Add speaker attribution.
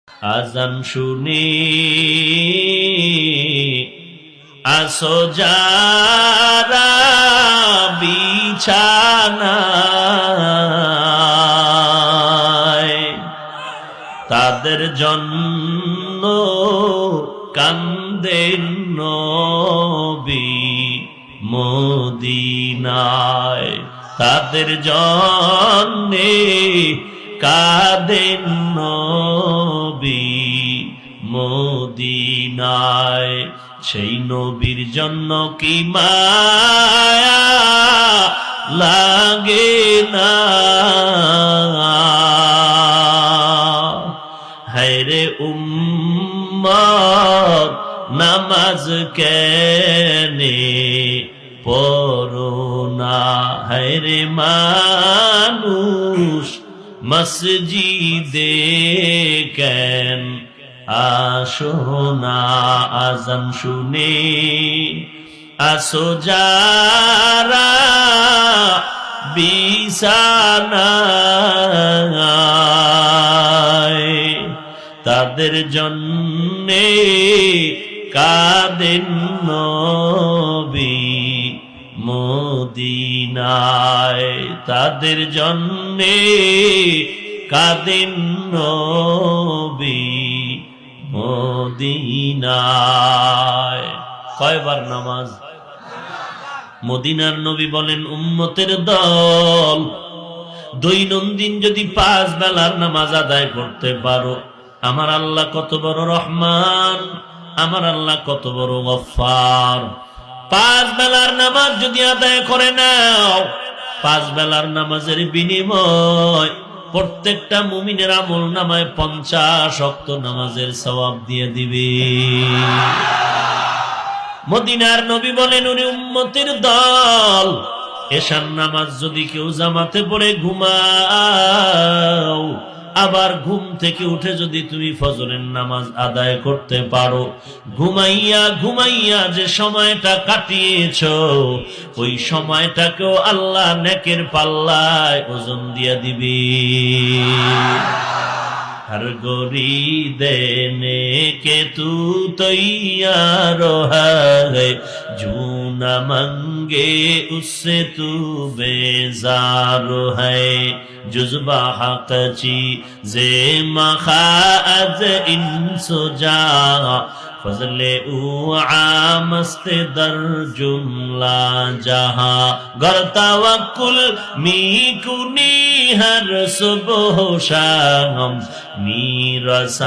Speaker 1: আজান শুনে আসো যারা বিছানায়, তাদের জন্য কান্দেন নবী মদিনায়, তাদের জন্যে কাঁদেন নবী মদিনায়। সেই নবীর জন্য কি মায়া লাগে না, হায়রে উম্মত নামাজ কেনে পড়ো না, হায়রে মানুষ মসজিদে কেন আসো না। আজান শুনে আসো যারা বিছানায়, তাদের জন্যে কাঁদেন নবী মদিনায়, তাদের জন্যে কাঁদেন নবী মদিনায়। কয়বার নামাজ? মদিনার নবী বলেন, উম্মতের দল দৈনন্দিন যদি 5 বেলার নামাজ আদায় করতে পারো, আমার আল্লাহ কত বড় রহমান, আমার আল্লাহ কত বড় গফফার। 5 বেলার নামাজ যদি আদায় করে নাও, 5 বেলার নামাজের বিনিময় প্রত্যেকটা মুমিনের আমল নামায় 50 ওয়াক্ত নামাজের সওয়াব দিয়ে দিবে। মদিনার নবী বলেন, ওরে উম্মতের দল, এশার নামাজ যদি কেউ জামাতে পড়ে ঘুমাও, আবার ঘুম থেকে উঠে যদি তুমি ফজরের নামাজ আদায় করতে পারো, ঘুমাইয়া ঘুমাইয়া যে সময়টা কাটিয়েছো, ওই সময়টাকেও আল্লাহ নেকের পাল্লায় ওজন দিয়া দিবে। हर गोरी देने के तू तैयार है, जो न मंगे उससे तू बेजार है, जुज़्बा हक़ची ज़े मखाज़ इंसुजा, फजले उ आमस्त दर जुमला जहां, गर तवक्कुल मी कुनी हर सुबह शाम, मीरसा